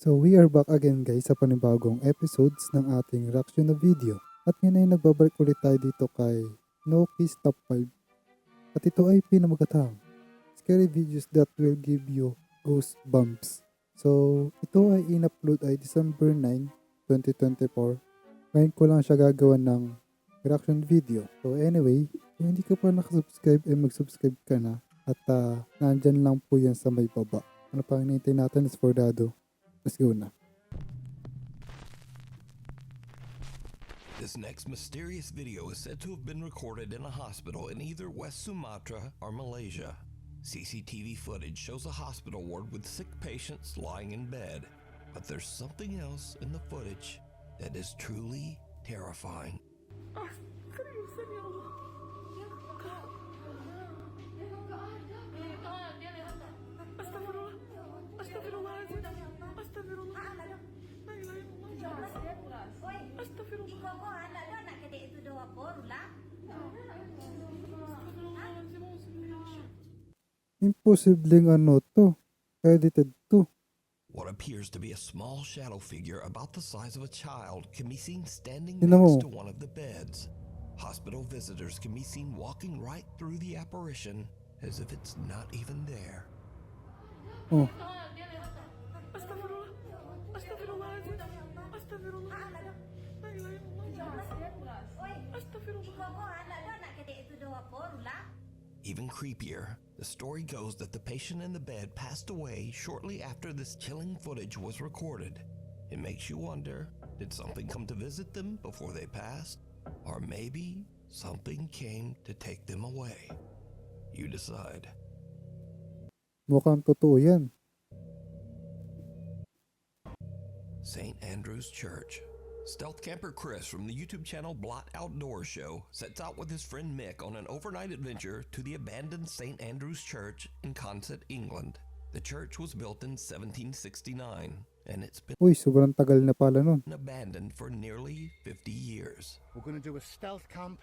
So we are back again guys sa panibagong episodes ng ating reaction na video. At ngayon ay nagbabalik ulit tayo dito kay Noki's Top 5. At ito ay pinamagatang scary videos that will give you goosebumps. So ito ay in-upload ay December 9, 2024. Ngayon ko lang siya gagawa ng reaction video. So anyway, kung hindi ka pa nakasubscribe ay mag-subscribe ka na. At nandyan lang po yan sa may baba. Ano pang hinihintay natin is for dado. Let's go na. This next mysterious video is said to have been recorded in a hospital in either West Sumatra or Malaysia. CCTV footage shows a hospital ward with sick patients lying in bed. But there's something else in the footage that is truly terrifying. Imposibleng ano to. Edited to. What appears to be a small shadow figure about the size of a child can be seen standing Tingnan mo. next to one of the beds. Hospital visitors can be seen walking right through the apparition as if it's not even there. Oh. Even creepier, the story goes that the patient in the bed passed away shortly after this chilling footage was recorded. It makes you wonder, did something come to visit them before they passed? Or maybe something came to take them away. You decide. Mukhang totoo yan. St. Andrew's Church. Stealth camper Chris from the YouTube channel 𝗙𝗢𝗟𝗪𝗪 sets out with his friend Mick on an overnight adventure to the abandoned St. Andrew's Church in Consett, England. The church was built in 1769 and it's been Sobrang tagal na pala nun. abandoned for nearly 50 years. We're going to do a stealth camp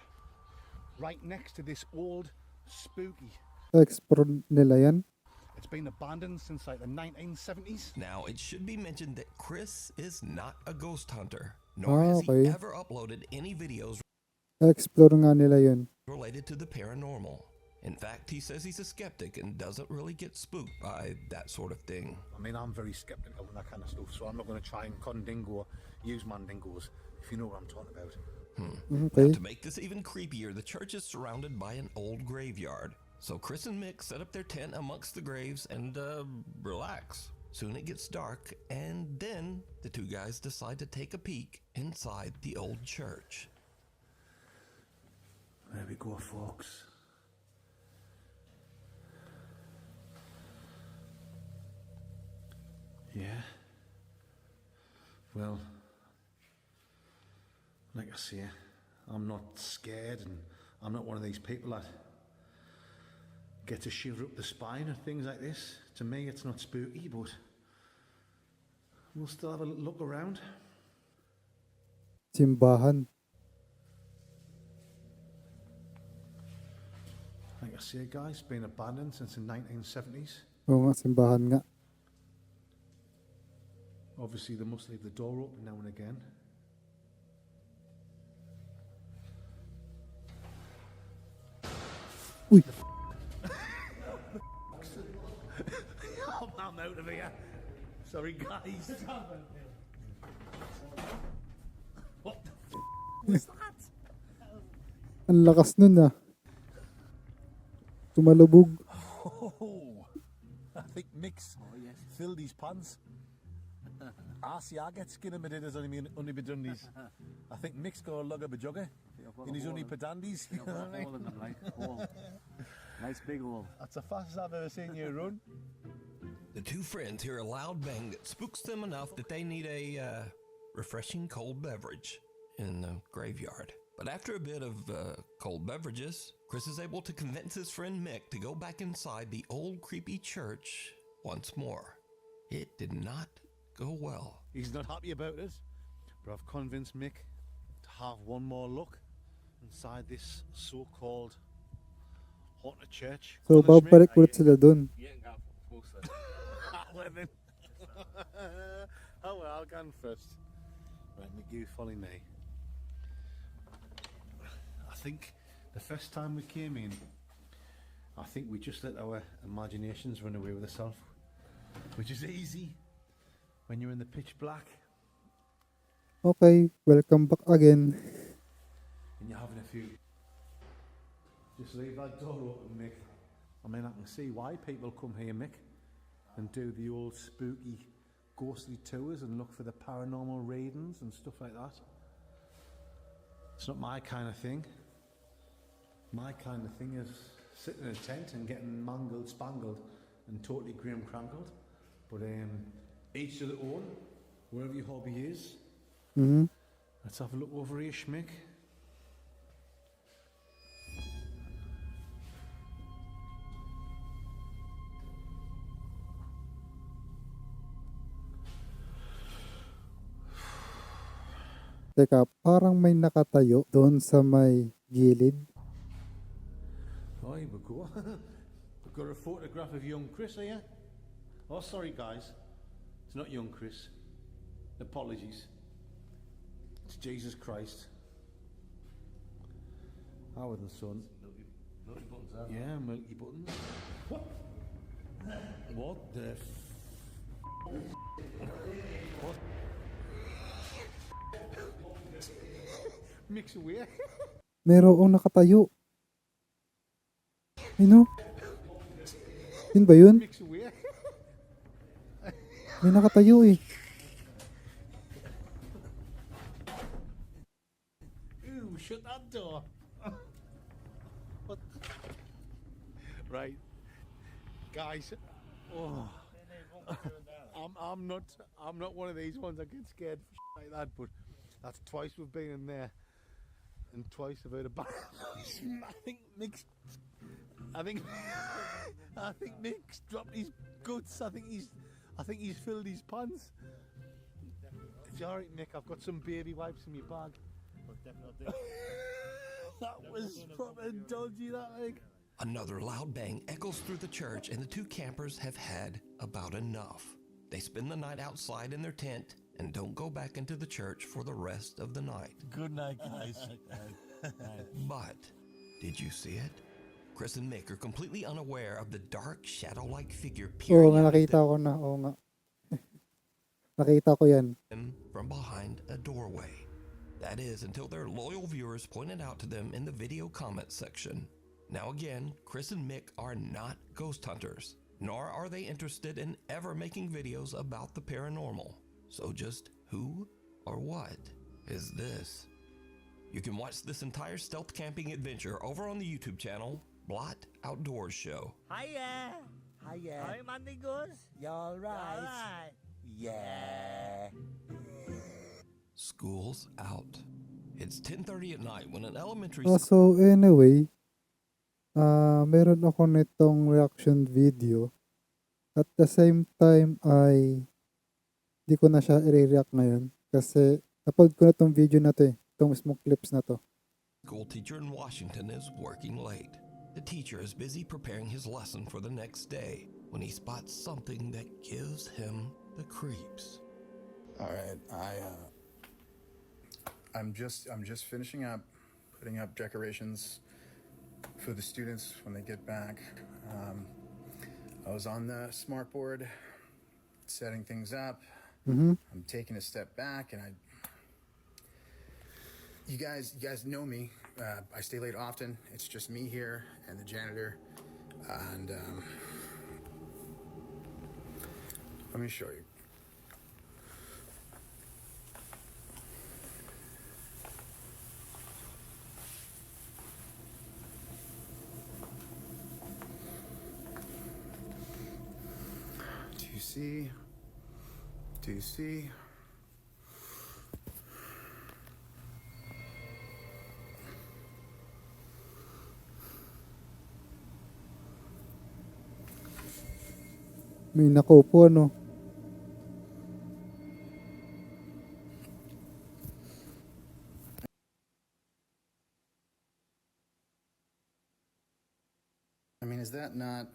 right next to this old spooky. Explore nila yan. It's been abandoned since like the 1970s. Now, it should be mentioned that Chris is not a ghost hunter, nor has okay. he ever uploaded any videos Explore nga nila yun. related to the paranormal. In fact, he says he's a skeptic and doesn't really get spooked by that sort of thing. I mean, I'm very skeptical and that kind of stuff, so I'm not going to try and condingo or use mandingos, if you know what I'm talking about. Okay. Now, to make this even creepier, the church is surrounded by an old graveyard. So Chris and Mick set up their tent amongst the graves and relax. Soon it gets dark, and then the two guys decide to take a peek inside the old church. There we go, folks. Yeah. Well, like I say, I'm not scared, and I'm not one of these people that get a shiver up the spine or things like this. To me, it's not spooky, but we'll still have a look around. Simbahan. Like I say, guys, it's been abandoned since the 1970s. Oo nga, simbahan nga. Obviously, they must leave the door open now and again. Uy! I'm out of here. Sorry, guys. What the was that? Ang lakas nun ah. Tumalubog. Oh, I think Mick's filled his pants. I get skin in my dinners only be done these. I think Mick's got a lug of a jugger in his only pedandies. You know what I mean? Nice big hole. That's the fastest I've ever seen you run. The two friends hear a loud bang that spooks them enough that they need a refreshing cold beverage in the graveyard. But after a bit of cold beverages, Chris is able to convince his friend Mick to go back inside the old creepy church once more. It did not go well. He's not happy about it, but I've convinced Mick to have one more look inside this so-called haunted church. So, babalik ulit sila dun. Well then, I'll go on first. Right, Mick, you follow me. I think the first time we came in, I think we just let our imaginations run away with ourselves, which is easy when you're in the pitch black Okay, welcome back again. and you're having a few. Just leave that door open, Mick. I mean, I can see why people come here, Mick, and do the old spooky, ghostly tours and look for the paranormal readings and stuff like that. It's not my kind of thing. My kind of thing is sitting in a tent and getting mangled, spangled, and totally grim crankled. But each to their own, wherever your hobby is. Mhm. Let's have a look over here, Schmick. Teka, parang may nakatayo doon sa may gilid. Oh, here we go. We've got a photograph of young Chris here. Oh, sorry, guys. It's not young Chris. Apologies. It's Jesus Christ. Howard and Son. Milky buttons there. Yeah, milky buttons. What? What the What? Mix away. Merong nakatayo. Ano? Yun ba yun? Mix away. May nakatayo eh. Ooh, shut that door. What? Right, guys. Oh, I'm not one of these ones that get scared for like that. But that's twice we've been in there, and twice I've heard about. I think Mick's dropped his guts. I think he's filled his pants. It's alright, Mick. I've got some baby wipes in my bag. That was proper dodgy, that like. Another loud bang echoes through the church, and the two campers have had about enough. They spend the night outside in their tent and don't go back into the church for the rest of the night. Good night, guys. But did you see it? Chris and Mick are completely unaware of the dark, shadow-like figure Oo peering nga, out at nakita ko na. Oo nga. Nakita ko yan. them from behind a doorway. That is, until their loyal viewers pointed out to them in the video comment section. Now again, Chris and Mick are not ghost hunters, nor are they interested in ever making videos about the paranormal. So just who or what is this? You can watch this entire stealth camping adventure over on the YouTube channel, Blot Outdoors Show. Hiya! Hiya. Hi, Monday Goose. You alright? Alright. Yeah. School's out. It's 10:30 at night when an elementary So anyway, meron ako nitong reaction video. At the same time ay di ko na siya i-react ngayon kasi upload ko na tong video na to eh. Itong mismong clips na to. school teacher in Washington is working late. The teacher is busy preparing his lesson for the next day when he spots something that gives him the creeps. All right, I'm just finishing up putting up decorations for the students when they get back. I was on the smart board setting things up. I'm taking a step back, and you guys know me. I stay late often. It's just me here and the janitor, and let me show you. Do you see? May nakaupo no. I mean, is that not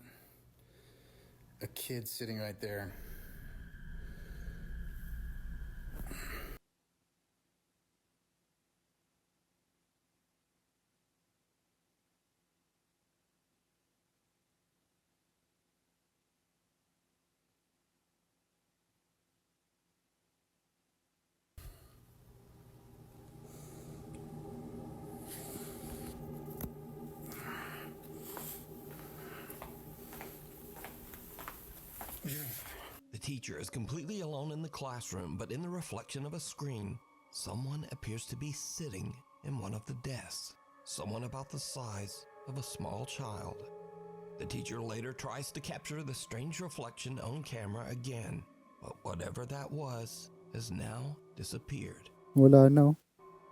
a kid sitting right there? teacher is completely alone in the classroom, but in the reflection of a screen, someone appears to be sitting in one of the desks, someone about the size of a small child. The teacher later tries to capture the strange reflection on camera again, but whatever that was has now disappeared. Wala na.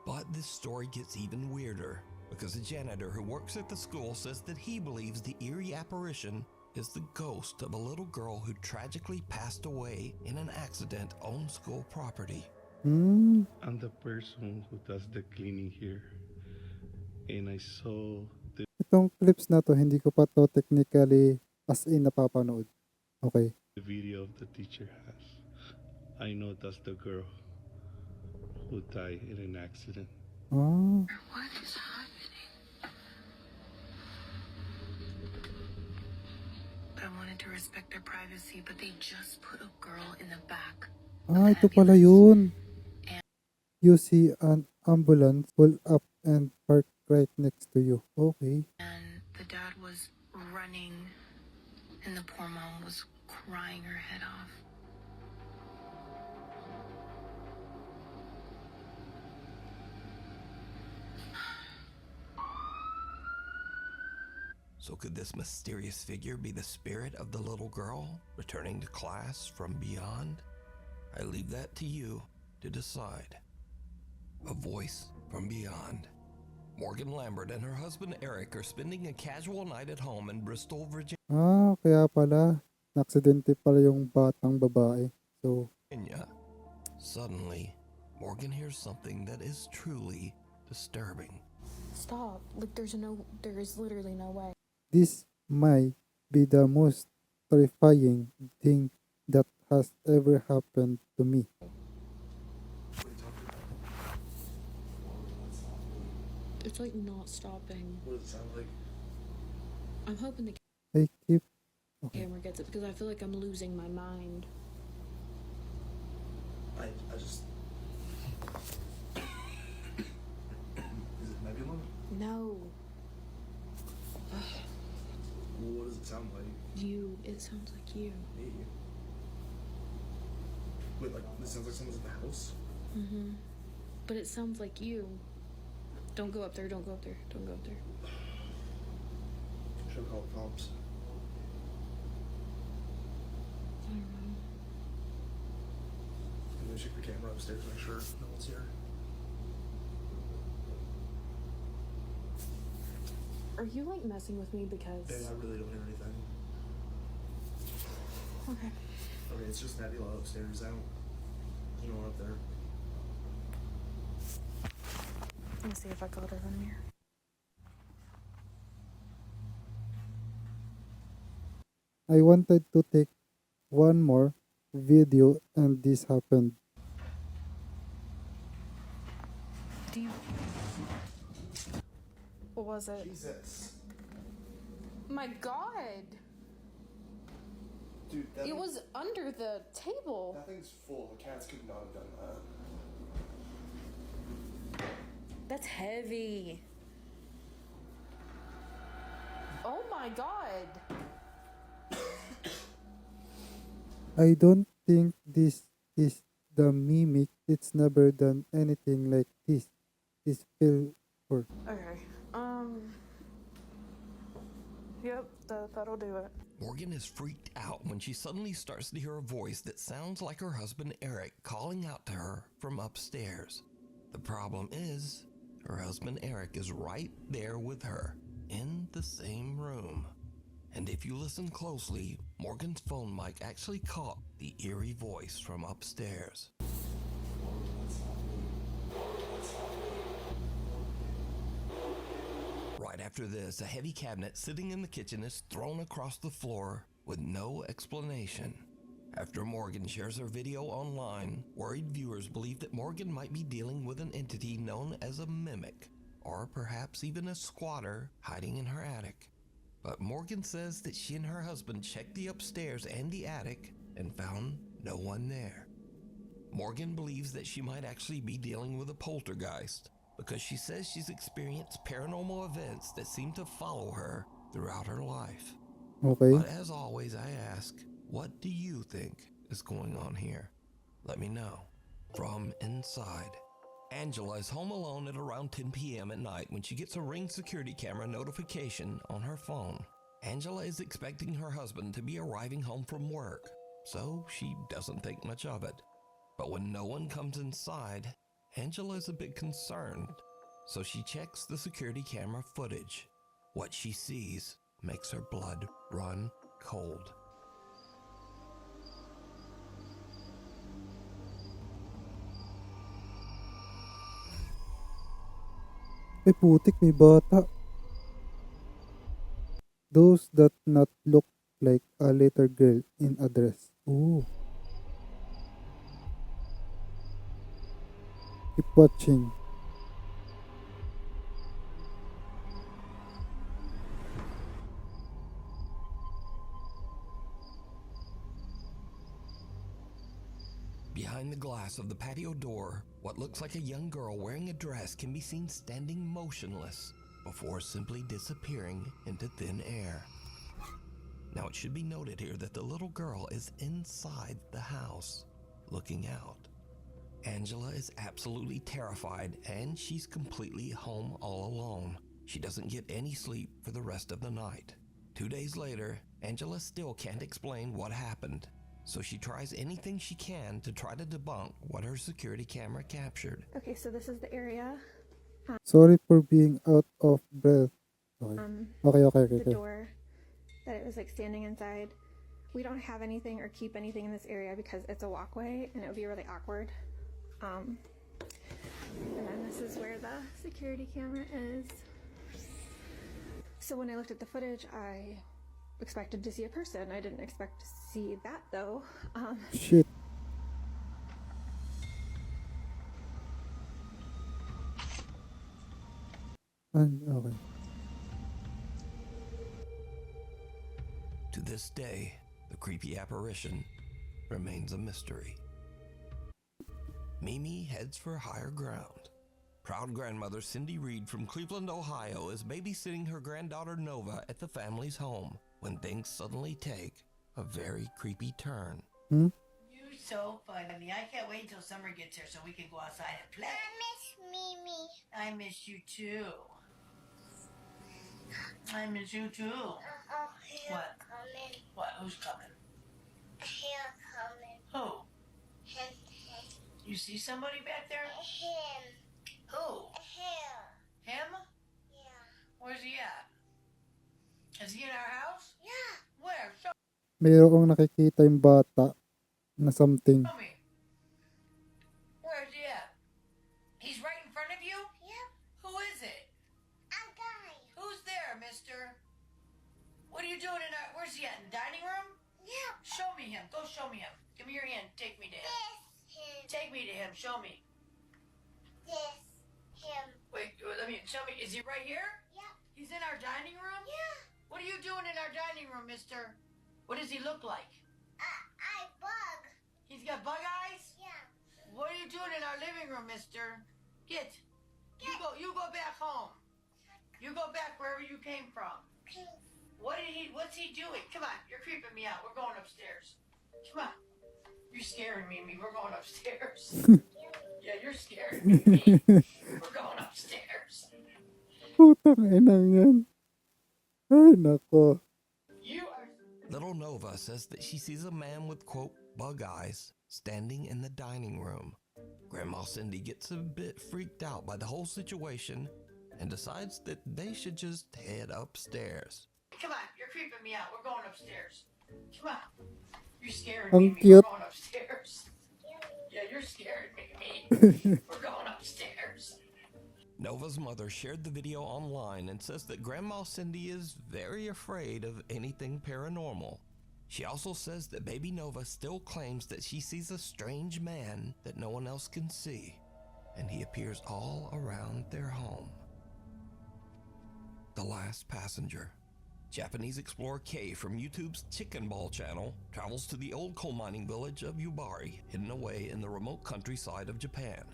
But this story gets even weirder, because a janitor who works at the school says that he believes the eerie apparition is the ghost of a little girl who tragically passed away in an accident on school property. Hmm. I'm the person who does the cleaning here. And I saw the Itong clips na to, hindi ko pa to technically as in napapanood. Okay. video of the teacher has. I know that's the girl who died in an accident. Ah. What is happening? I wanted to respect their privacy, but they just put a girl in the back. Ah, ito pala yun. You see an ambulance pull up and park right next to you. Okay. And the dad was running, and the poor mom was crying her head off. So could this mysterious figure be the spirit of the little girl returning to class from beyond? I leave that to you to decide. A voice from beyond. Morgan Lambert and her husband Eric are spending a casual night at home in Bristol, Ah, kaya pala. Naksidente pala yung batang babae. So, Virginia. Suddenly, Morgan hears something that is truly disturbing. Stop. Like, there is literally no way. this might be the most terrifying thing that has ever happened to me. It's like not stopping. What does it sound like? I'm hoping the I keep... camera gets it because I feel like I'm losing my mind. I just... Is it nebula? No. What does it sound like? You. It sounds like you. Me? Wait, like, this sounds like someone's in the house? Mm-hmm. But it sounds like you. Don't go up there. Don't go up there. Don't go up there. Should I call the cops? I don't know. I'm gonna check the camera upstairs to make sure no one's here. Are you like messing with me because? Hey, I really don't hear anything. Okay. Okay, it's just Nebula upstairs. There's no one up there. Let me see if I got her in here. I wanted to take one more video and this happened. Do you? What was it? Jesus. My God! Dude, that It was under the table. that thing's full. The cats could not have done that. That's heavy. Oh my God! I don't think this is the mimic. It's never done anything like this. This feel for. Okay. Yep, that'll do it. Morgan is freaked out when she suddenly starts to hear a voice that sounds like her husband Eric calling out to her from upstairs. The problem is, her husband Eric is right there with her, in the same room. And if you listen closely, Morgan's phone mic actually caught the eerie voice from upstairs. Right after this, a heavy cabinet sitting in the kitchen is thrown across the floor with no explanation. After Morgan shares her video online, worried viewers believe that Morgan might be dealing with an entity known as a mimic, or perhaps even a squatter hiding in her attic. But Morgan says that she and her husband checked the upstairs and the attic and found no one there. Morgan believes that she might actually be dealing with a poltergeist, because she says she's experienced paranormal events that seem to follow her throughout her life. Okay. But as always, I ask, what do you think? is going on here? Let me know. From inside. Angela is home alone at around 10 p.m. at night when she gets a Ring security camera notification on her phone. Angela is expecting her husband to be arriving home from work, so she doesn't think much of it. But when no one comes inside, Angela is a bit concerned, so she checks the security camera footage. What she sees makes her blood run cold. Ay putik, may bata. Those that not look like a little girl in a dress. Ooh. Keep watching. Behind the glass of the patio door, what looks like a young girl wearing a dress can be seen standing motionless before simply disappearing into thin air. Now it should be noted here that the little girl is inside the house, looking out. Angela is absolutely terrified and she's completely home all alone. She doesn't get any sleep for the rest of the night. 2 days later, Angela still can't explain what happened. So she tries anything she can to try to debunk what her security camera captured. Okay, so this is the area. Sorry for being out of breath. Okay. Okay. The door that it was like standing inside. We don't have anything or keep anything in this area because it's a walkway and it would be really awkward. And then this is where the security camera is. So when I looked at the footage, I expected to see a person. I didn't expect to see that though. Shit. Okay. To this day, the creepy apparition remains a mystery. Mimi heads for higher ground. Proud grandmother Cindy Reed from Cleveland, Ohio is babysitting her granddaughter Nova at the family's home when things suddenly take a very creepy turn. You're so funny. I can't wait until summer gets here so we can go outside and play. I miss Mimi. I miss you too. I miss you too. What? Coming. What? Who's coming? Here coming. Who? Him. You see somebody back there? Him. Who? Here. Him? Yeah. Where's he at? Is he in our house? Yeah. Where? Show Mayroon akong nakikita yung bata na something. me. Where's he at? He's right in front of you? Yep. Who is it? A guy. Who's there, mister? What are you doing in our... Where's he at? In the dining room? Yep. Show me him. Go show me him. Give me your hand. Take me to him. This him. Take me to him. Show me. This him. Wait, let me... Show me. Is he right here? Yep. He's in our dining room? Yeah. What are you doing in our dining room, mister? What does he look like? I bug. He's got bug eyes? Yeah. What are you doing in our living room, mister? Get. You go back home. You go back wherever you came from. What's he doing? Come on, you're creeping me out. We're going upstairs. Come on. You're scaring me. We're going upstairs. Yeah, you're scaring me. We're going upstairs. Putang inang yan. Ay, nako. You are... Little Nova says that she sees a man with, quote, bug eyes standing in the dining room. Grandma Cindy gets a bit freaked out by the whole situation and decides that they should just head upstairs. Come on, you're creeping me out. We're going upstairs. Come on. You're scaring Ang me. cute. We're going upstairs. Yeah, you're scaring me. We're going upstairs. Nova's mother shared the video online and says that Grandma Cindy is very afraid of anything paranormal. She also says that baby Nova still claims that she sees a strange man that no one else can see, and he appears all around their home. The Last Passenger. Japanese explorer Kei from YouTube's Chicken Ball channel travels to the old coal mining village of 𝗙𝗎𝗪, hidden away in the remote countryside of Japan.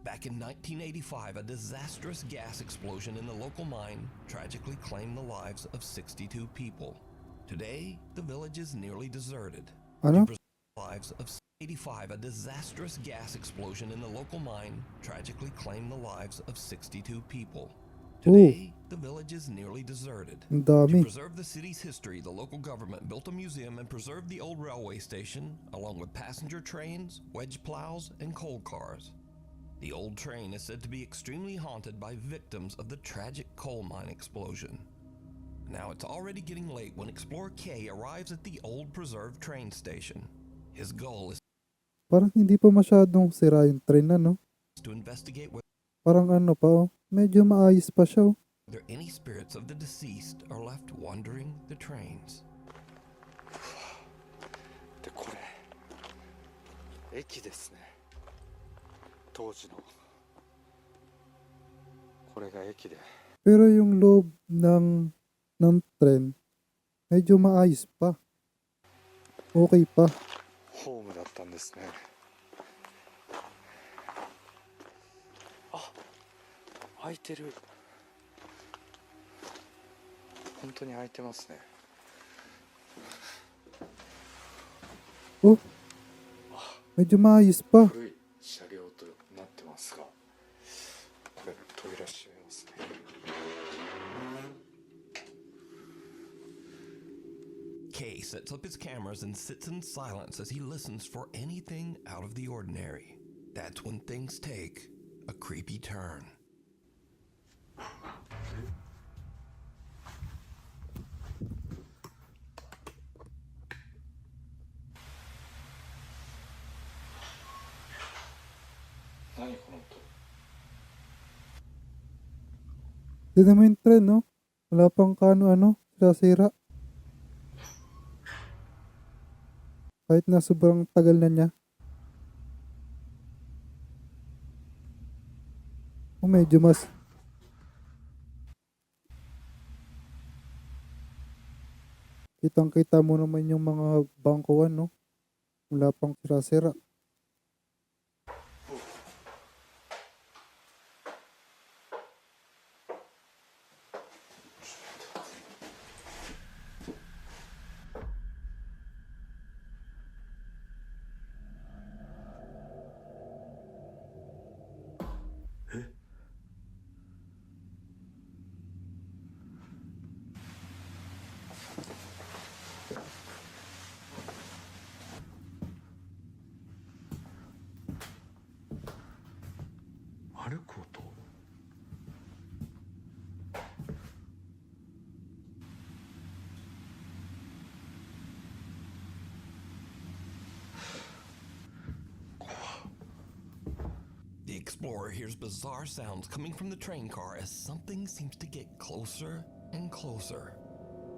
Back in 1985, a disastrous gas explosion in the local mine tragically claimed the lives of 62 people. Today, the village is nearly deserted. Ano? To preserve lives of 85. A disastrous gas explosion in the local mine tragically claimed the lives of 62 people. Today, the village is nearly deserted. Ang To dami. preserve the city's history, the local government built a museum and preserved the old railway station, along with passenger trains, wedge plows, and coal cars. The old train is said to be extremely haunted by victims of the tragic coal mine explosion. Now it's already getting late when Explorer K arrives at the old preserved train station. His goal is Parang hindi pa masyadong sira yung train na, no? to investigate Parang ano pa, oh. Medyo maayos pa siya, oh. whether any spirits of the deceased are left wandering the trains. でこれ駅ですね。当時のこれが駅で。 Pero yung loob ng tren, medyo maayos pa. Okay pa. ホームだったんですね。あ、開いてる。本当に開いてますね。 Oh, medyo maayos pa. 古い車両となってますが、これ扉閉めますね。 Kay sets up his cameras and sits in silence as he listens for anything out of the ordinary. That's when things take a creepy turn. Tignan mo yung tren, no? Wala pang kano-ano, sira-sira. Kahit na sobrang tagal na niya. O medyo mas... Kitang-kita mo naman yung mga bangkuan, no? Wala pang sira-sira. The explorer hears bizarre sounds coming from the train car as something seems to get closer and closer.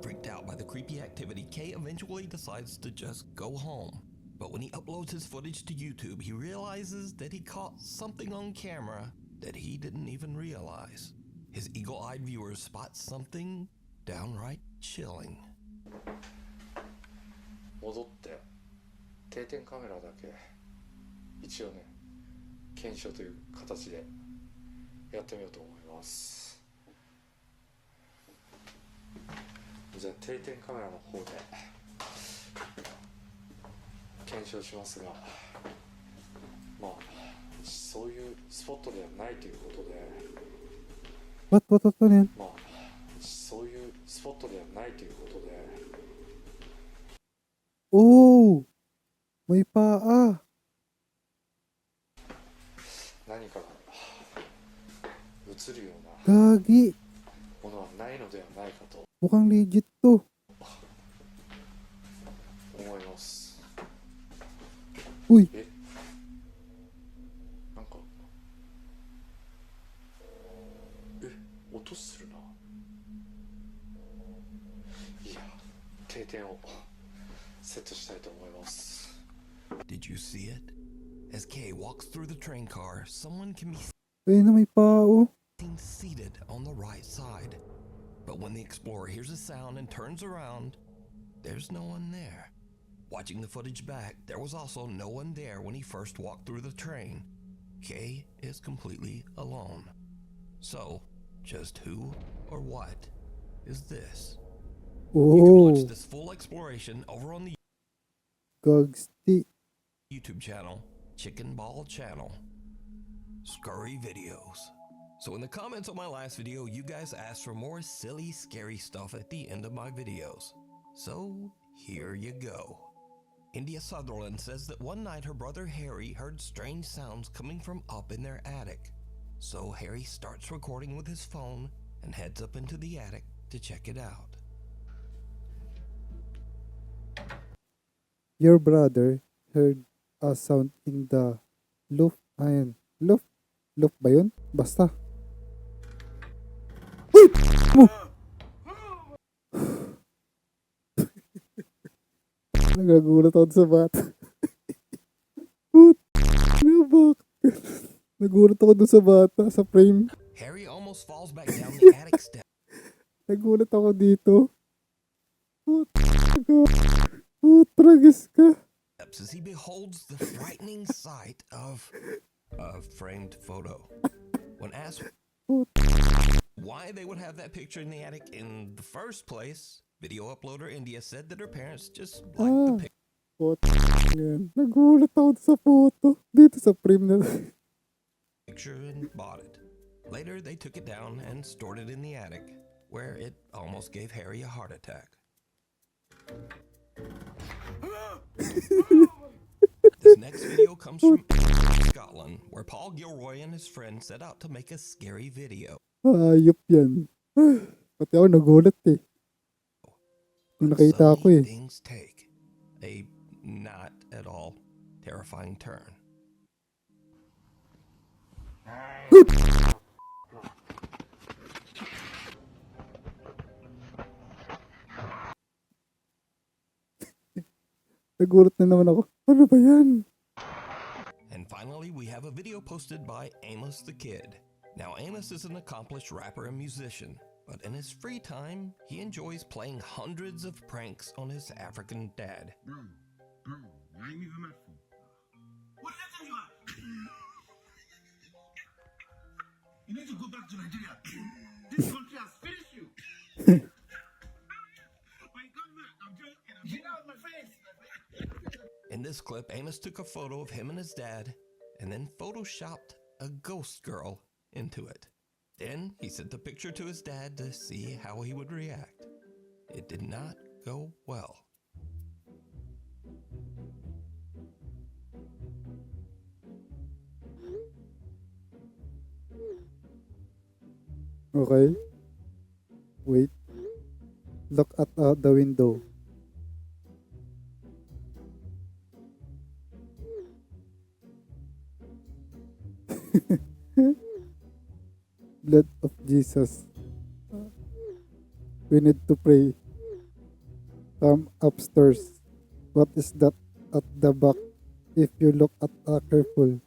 Freaked out by the creepy activity, Kay eventually decides to just go home. But when he uploads his footage to YouTube, he realizes that he caught something on camera that he didn't even realize. His eagle-eyed viewers spot something downright chilling. 戻って定点カメラだけ一応ね検証という形でやってみようと思います。じゃあ定点カメラの方で検証しますが、まあそういうスポットではないということで、 What yan? まあそういうスポットではないということで。 Oh! May paa! 何かが映るような Gagi! ものはないのではないかと Mukhang legit to. 思います。 Uy! なんか音するな。いや、定点をセットしたいと思います。 Did you see it? As Kay walks through the train car, someone can be Ayun na may paa, oh. seen seated on the right side. But when the explorer hears a sound and turns around, there's no one there. Watching the footage back, there was also no one there when he first walked through the train. Kay is completely alone. So, just who or what is this? You can Oh! watch this full exploration over on the Gagsti. YouTube channel, Chicken Ball Channel, Scurry Videos. So in the comments on my last video, you guys asked for more silly, scary stuff at the end of my videos. So here you go. India Sutherland says that one night her brother Harry heard strange sounds coming from up in their attic. So Harry starts recording with his phone and heads up into the attic to check it out. Your brother heard a sound in the loft. Ayun. Loft? Loft ba yun? Basta. Uy! Mo! Nagagulat ako sa bata. Put! Nabak! Nagulat ako dun sa bata, sa frame. Harry almost falls back down the attic steps. Nagulat ako dito. Put! Tragis ka. As he beholds the frightening sight of a framed photo. When asked why they would have that picture in the attic in the first place, video uploader India said that her parents just liked the Nagulat ako sa photo. Dito sa frame na picture and bought it. Later, they took it down and stored it in the attic, where it almost gave Harry a heart attack. This next video comes from Scotland, where Paul Gilroy and his friends set out to make a scary video. Ayop yan. Pati ako nagulat eh. Nung nakita ako eh. Things take a not at all terrifying turn. Nagulat na naman ako. Ano ba yan? And finally, we have a video posted by Amos the Kid. Now, Amos is an accomplished rapper and musician, but in his free time, he enjoys playing hundreds of pranks on his African dad. Bro, I ain't even my phone. What letter you are? You need to go back to Nigeria. This country has finished you. My government, I'm joking. Get out of my face. In this clip, Amos took a photo of him and his dad and then photoshopped a ghost girl into it. Then he sent the picture to his dad to see how he would react. It did not go well. Okay. Wait. Look at the window. Blood of Jesus. We need to pray. Come upstairs. What is that at the back? If you look at careful,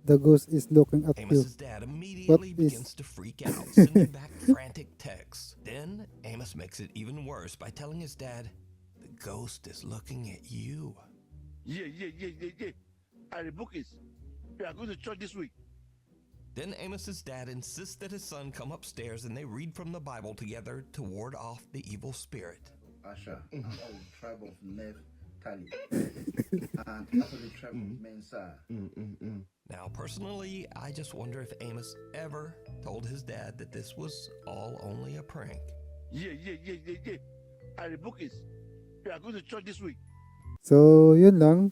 the ghost is looking at Amos's you. dad immediately begins to freak out, sending back frantic texts. Then Amos makes it even worse by telling his dad, "The ghost is looking at you." Yeah. And the book is, we are going to church this week. Then Amos's dad insists that his son come upstairs and they read from the Bible together to ward off the evil spirit. Asha, I'm of the tribe of Naphtali, and after the tribe of Mensa. Now, personally, I just wonder if Amos ever told his dad that this was all only a prank. Yeah. And the book is, we are going to church this week. So, yun lang.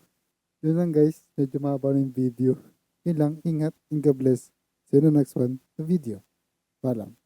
Yun lang guys. Medyo mahaba na yung video. Yun lang. Ingat and God bless. See you in the next one. The video. Paalam.